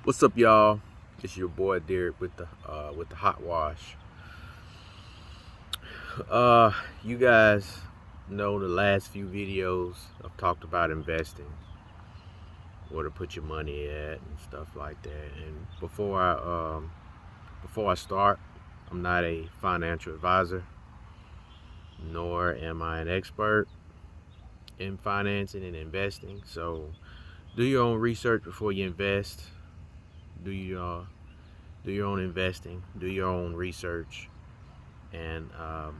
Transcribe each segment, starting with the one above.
What's up, y'all? It's your boy Derek with the hot wash. You guys know the last few videos I've talked about investing, where to put your money at, and stuff like that. And before I start, I'm not a financial advisor, nor am I an expert in financing and investing. So, do your own research before you invest. Do your do your own investing. Do your own research and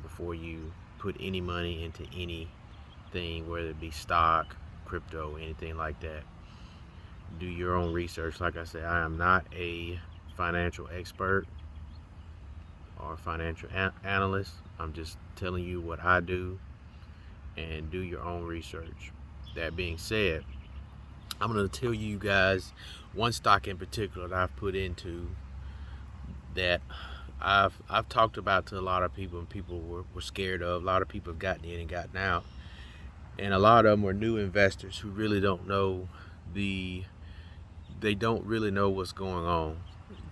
before you put any money into anything, whether it be stock, crypto, anything like that. Do your own research. Like I said, I am not a financial expert or financial analyst. I'm just telling you what I do, and do your own research. That being said, I'm going to tell you guys one stock in particular that I've put into, that I've talked about to a lot of people, and people were scared of. A lot of people have gotten in and gotten out, and a lot of them are new investors who really don't know they don't really know what's going on.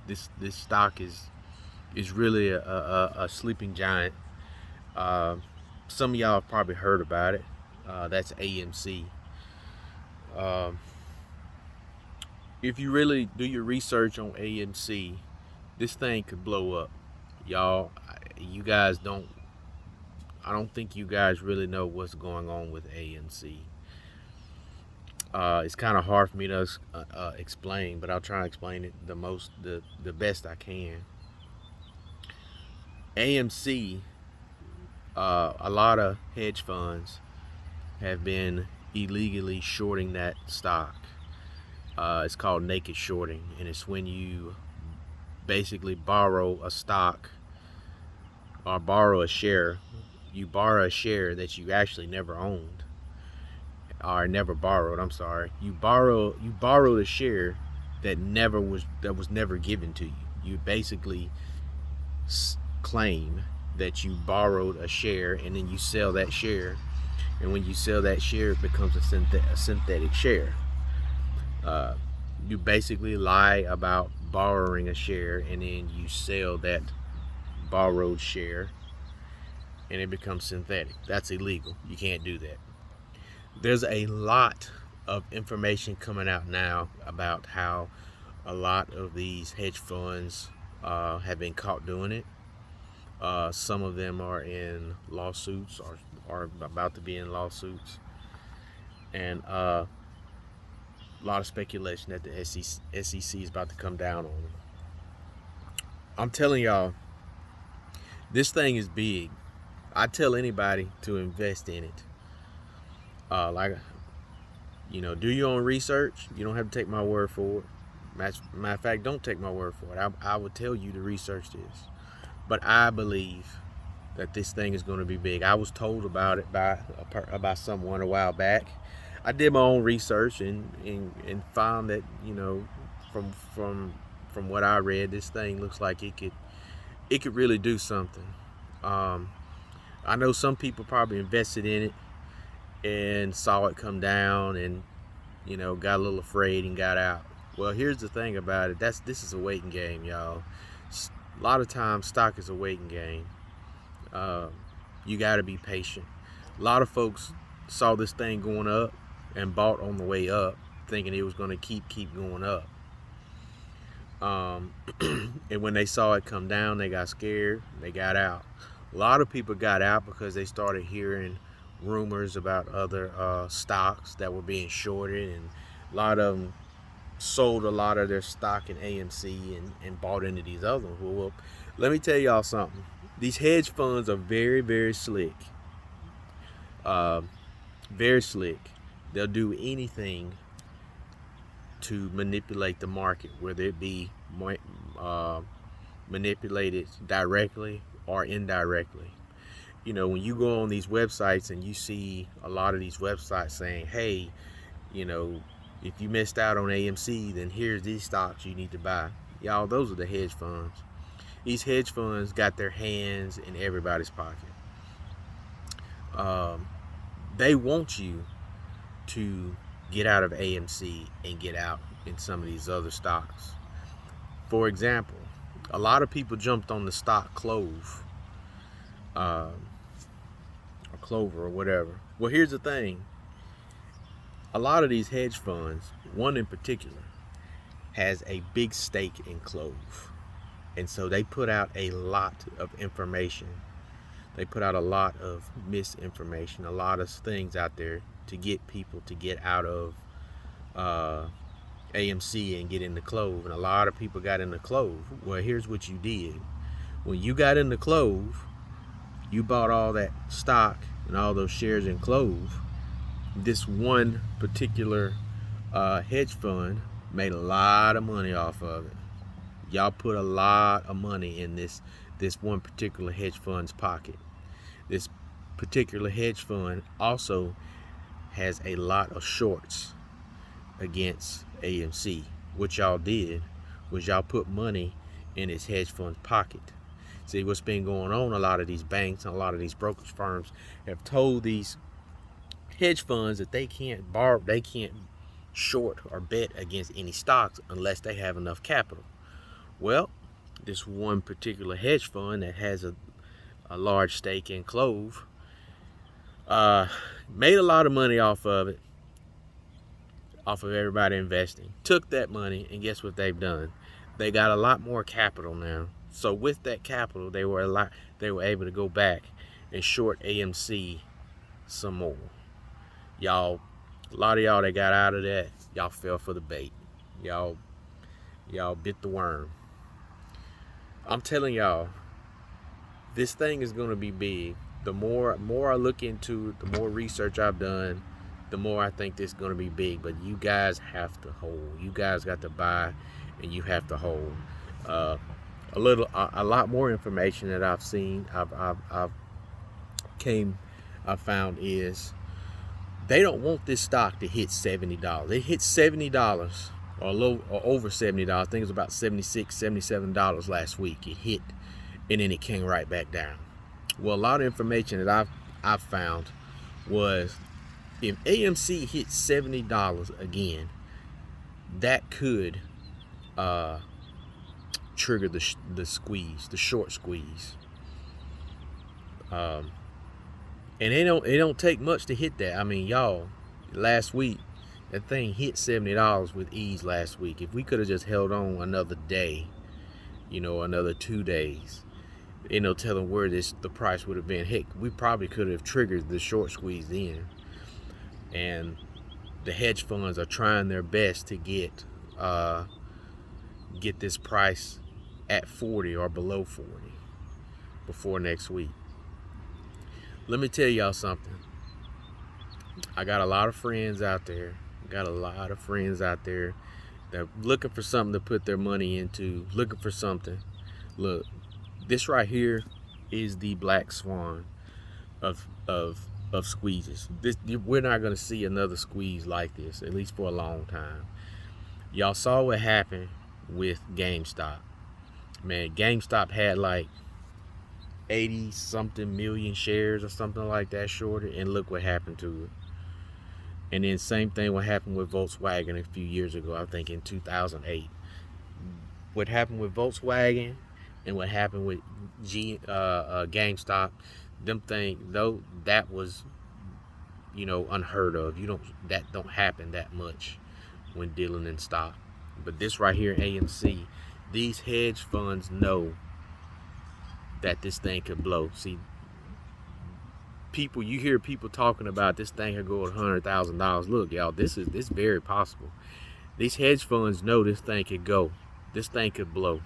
This stock is really a sleeping giant. Uh, some of y'all have probably heard about it. That's AMC. Um, if you really do your research on AMC, this thing could blow up. Y'all, you guys don't. I don't think you guys really know what's going on with AMC. It's kind of hard for me to explain, but I'll try to explain it the best I can. AMC, a lot of hedge funds have been illegally shorting that stock. It's called naked shorting, and it's when you basically borrow a stock or borrow a share. You borrow a share that you actually never owned, or never borrowed. I'm sorry. You borrowed a share that was never given to you. You basically claim that you borrowed a share, and then you sell that share, and when you sell that share, it becomes a synthetic share. Uh, you basically lie about borrowing a share, and then you sell that borrowed share, and it becomes synthetic. That's illegal. You can't do that. There's a lot of information coming out now about how a lot of these hedge funds have been caught doing it. Some of them are in lawsuits, or are about to be in lawsuits, and a lot of speculation that the SEC is about to come down on them. I'm telling y'all, this thing is big. I tell anybody to invest in it. Like, do your own research. You don't have to take my word for it. Matter of fact, don't take my word for it. I would tell you to research this. But I believe that this thing is going to be big. I was told about it by someone a while back. I did my own research and found that, from what I read, this thing looks like it could really do something. I know some people probably invested in it and saw it come down, and got a little afraid and got out. Well, here's the thing about it. This is a waiting game, y'all. A lot of times, stock is a waiting game. You got to be patient. A lot of folks saw this thing going up and bought on the way up, thinking it was going to keep going up. And when they saw it come down, they got scared. They got out. A lot of people got out because they started hearing rumors about other stocks that were being shorted, and a lot of them sold a lot of their stock in AMC and bought into these other ones. Well, let me tell y'all something. These hedge funds are very, very slick. Very slick. They'll do anything to manipulate the market, whether it be manipulated directly or indirectly. When you go on these websites and you see a lot of these websites saying, hey, if you missed out on AMC, then here's these stocks you need to buy. Y'all, those are the hedge funds. These hedge funds got their hands in everybody's pocket. They want you to get out of AMC and get out in some of these other stocks. For example, a lot of people jumped on the stock Clove, or Clover or whatever. Well, here's the thing. A lot of these hedge funds, one in particular, has a big stake in Clove. And so they put out a lot of information. They put out a lot of misinformation, a lot of things out there to get people to get out of AMC and get into Clove. And a lot of people got into Clove. Well, here's what you did. When you got into Clove, you bought all that stock and all those shares in Clove. This one particular hedge fund made a lot of money off of it. Y'all put a lot of money in this one particular hedge fund's pocket. This particular hedge fund also has a lot of shorts against AMC. What y'all did was y'all put money in this hedge fund's pocket. See, what's been going on, a lot of these banks and a lot of these brokerage firms have told these hedge funds that they can't borrow, they can't short or bet against any stocks unless they have enough capital. Well, this one particular hedge fund that has a large stake in Clove made a lot of money off of it, off of everybody investing. Took that money, and guess what they've done? They got a lot more capital now. So with that capital, they were able to go back and short AMC some more. Y'all, a lot of y'all that got out of that, y'all fell for the bait. Y'all bit the worm. I'm telling y'all, this thing is going to be big. The more I look into it, the more research I've done, the more I think this is going to be big. But you guys have to hold. You guys got to buy, and you have to hold. A lot more information that I've seen, I've found is they don't want this stock to hit $70. It hit $70 or over $70. I think it was about $76, $77 last week. It hit, and then it came right back down. Well, a lot of information that I've found was if AMC hits $70 again, that could trigger the squeeze, the short squeeze. And it don't take much to hit that. I mean, y'all, last week that thing hit $70 with ease last week. If we could have just held on another day, another 2 days, telling where the price would have been. Heck, we probably could have triggered the short squeeze then. And the hedge funds are trying their best to get this price at 40 or below 40 before next week. Let me tell y'all something. I got a lot of friends out there. That are looking for something to put their money into, looking for something. Look, this right here is the black swan of squeezes. We're not going to see another squeeze like this, at least for a long time. Y'all saw what happened with GameStop. Man, GameStop had like 80 something million shares or something like that shorted, and look what happened to it. And then same thing what happened with Volkswagen a few years ago, I think in 2008. What happened with Volkswagen and what happened with GameStop, that was unheard of. That don't happen that much when dealing in stock. But this right here, AMC, these hedge funds know that this thing could blow. See, you hear people talking about this thing could go at $100,000. Look, y'all, this is very possible. These hedge funds know this thing could go. This thing could blow.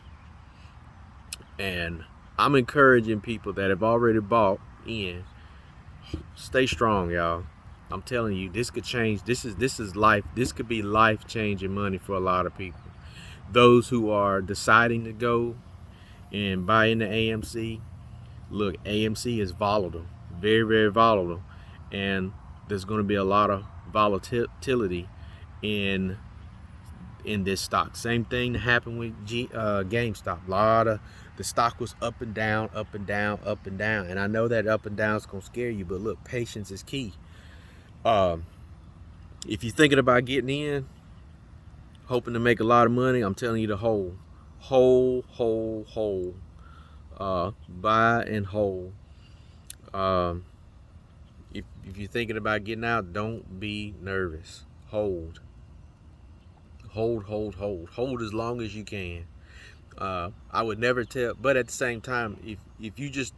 And I'm encouraging people that have already bought in, stay strong, y'all. I'm telling you, this could change. This is life. This could be life-changing money for a lot of people. Those who are deciding to go and buy into AMC, look, AMC is volatile, very, very volatile, and there's going to be a lot of volatility in this stock. Same thing that happened with GameStop. The stock was up and down, up and down, up and down, and I know that up and down is going to scare you, but look, patience is key. If you're thinking about getting in, hoping to make a lot of money, I'm telling you to hold hold. Buy and hold. Um, if you're thinking about getting out, don't be nervous. Hold as long as you can. I would never tell, but at the same time, if you just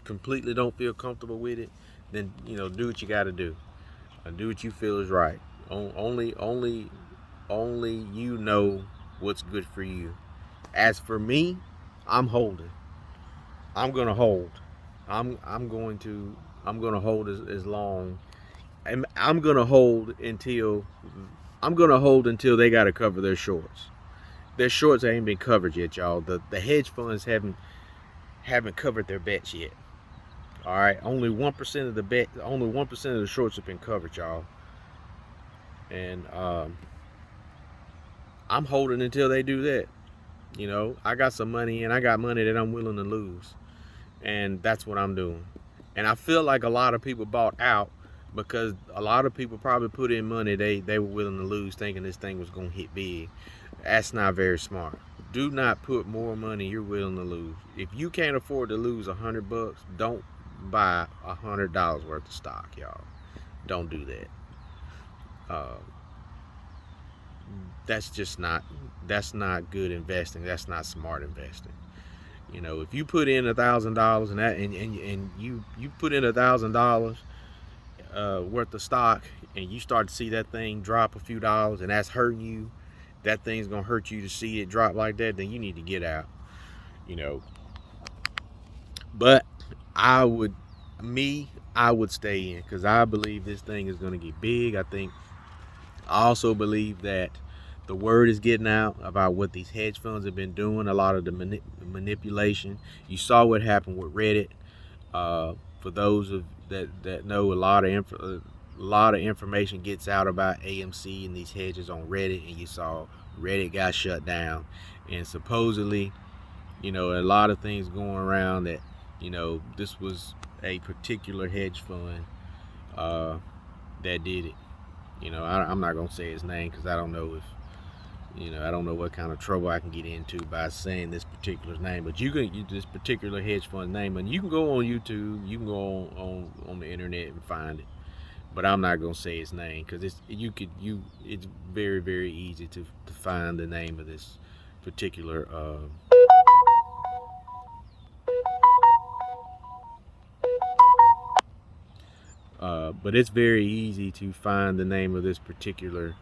completely don't feel comfortable with it, then do what you got to do. Do what you feel is right. Only you know what's good for you. As for me, I'm holding. I'm gonna hold. I'm going to hold as long. I'm gonna hold until they gotta cover their shorts. Their shorts ain't been covered yet, y'all. The hedge funds haven't covered their bets yet. All right, only 1% of the bet, only 1% of the shorts have been covered, y'all. And I'm holding until they do that. I got some money and I got money that I'm willing to lose, and that's what I'm doing. And I feel like a lot of people bought out because a lot of people probably put in money they were willing to lose, thinking this thing was gonna hit big. That's not very smart. Do not put more money you're willing to lose. If you can't afford to lose $100, don't buy $100 worth of stock, y'all. Don't do that. Uh, that's not good investing. That's not smart investing. If you put in $1,000 and you put in $1,000 worth of stock, and you start to see that thing drop a few dollars, and that's hurting you, that thing's gonna hurt you to see it drop like that, then you need to get out. But I would stay in because I believe this thing is gonna get big. I also believe that the word is getting out about what these hedge funds have been doing, a lot of the manipulation. You saw what happened with Reddit. For those that know, a lot of information gets out about AMC and these hedges on Reddit, and you saw Reddit got shut down. And supposedly, a lot of things going around that, this was a particular hedge fund that did it. I'm not gonna say his name because I don't know I don't know what kind of trouble I can get into by saying this particular name. But you can use this particular hedge fund name, and you can go on YouTube, you can go on the internet and find it. But I'm not gonna say his name because it's very, very easy to find the name of this particular. But it's very easy to find the name of this particular.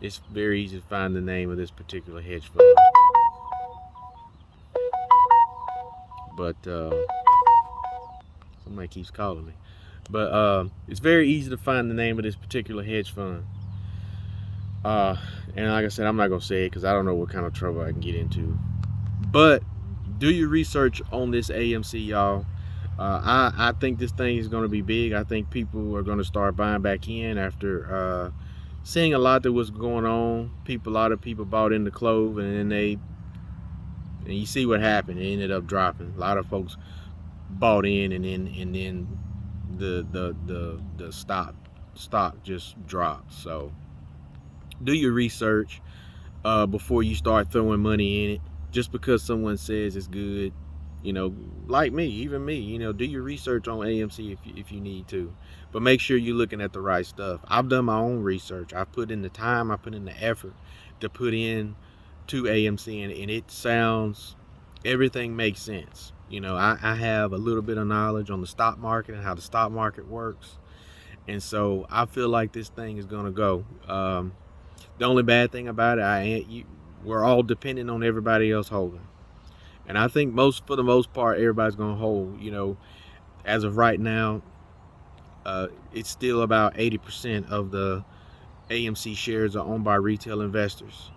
It's very easy to find the name of this particular hedge fund. But somebody keeps calling me. But it's very easy to find the name of this particular hedge fund. And like I said, I'm not gonna say it because I don't know what kind of trouble I can get into. But do your research on this AMC, y'all. I think this thing is going to be big. I think people are going to start buying back in after seeing a lot that was going on. A lot of people bought into Clove, and then you see what happened. It ended up dropping. A lot of folks bought in, and then the stock just dropped. So do your research before you start throwing money in it. Just because someone says it's good, like me, even me, do your research on AMC if you need to, but make sure you're looking at the right stuff. I've done my own research. I've put in the time, I put in the effort to put in to AMC, and everything makes sense. I have a little bit of knowledge on the stock market and how the stock market works, and so I feel like this thing is gonna go. The only bad thing about it, we're all dependent on everybody else holding. And I think for the most part, everybody's gonna hold. As of right now, it's still about 80% of the AMC shares are owned by retail investors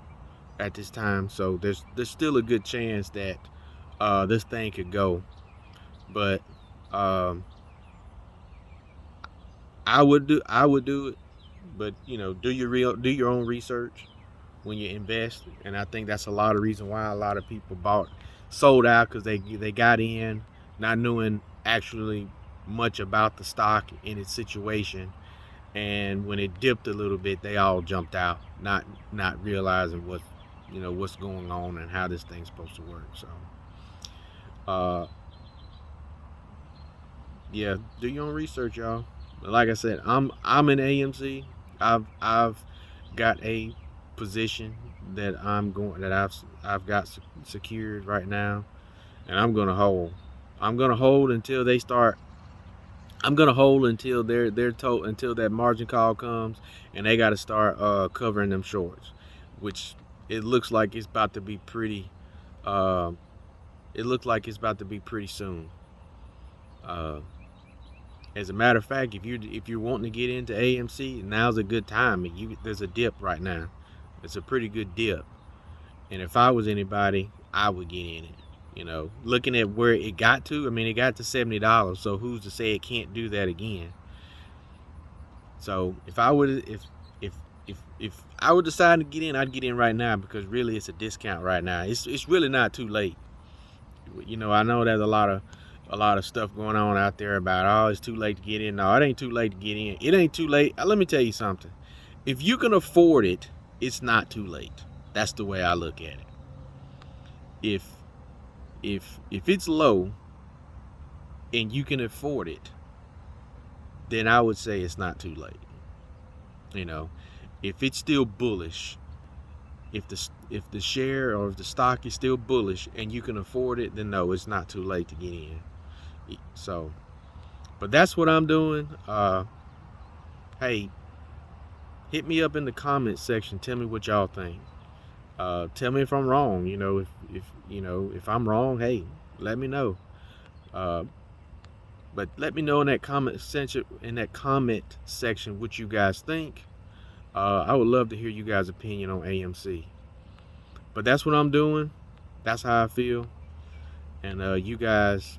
at this time. So there's still a good chance that this thing could go. But I would do it. But do your own research when you invest. And I think that's a lot of reason why a lot of people sold out, because they got in not knowing actually much about the stock in its situation, and when it dipped a little bit, they all jumped out, not realizing what's going on and how this thing's supposed to work. So uh yeah, do your own research, y'all. But like I said, I'm in AMC. I've got a position that I've got secured right now, and I'm gonna hold. I'm gonna hold until they start. I'm gonna hold until they're told, until that margin call comes, and they got to start covering them shorts, which it looks like it's about to be pretty. Uh, it looks like it's about to be pretty soon. Uh, as a matter of fact, if you're wanting to get into AMC, now's a good time. There's a dip right now. It's a pretty good dip, and if I was anybody, I would get in it. Looking at where it got to, I mean, it got to $70. So who's to say it can't do that again? So if I would, if I would decide to get in, I'd get in right now, because really it's a discount right now. It's really not too late. I know there's a lot of stuff going on out there about, oh, it's too late to get in. No, it ain't too late to get in. It ain't too late. Let me tell you something. If you can afford it, it's not too late. That's the way I look at it. If it's low and you can afford it, then I would say it's not too late. If it's still bullish, if the share or if the stock is still bullish and you can afford it, then no, it's not too late to get in. So, but that's what I'm doing. Hey, hit me up in the comments section. Tell me what y'all think. Tell me if I'm wrong. If I'm wrong, hey, let me know. But let me know in that comment section what you guys think. I would love to hear you guys' opinion on AMC. But that's what I'm doing. That's how I feel. And you guys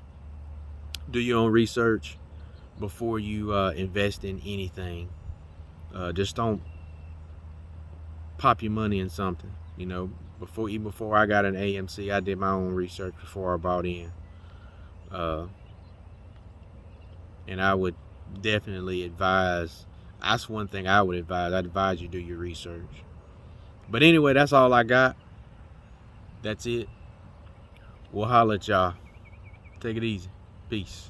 do your own research before you invest in anything. Just don't pop your money in something. Before I got an AMC, I did my own research before I bought in. And I would definitely advise. That's one thing I would advise. I'd advise you do your research. But anyway, that's all I got. That's it. We'll holler at y'all. Take it easy. Peace.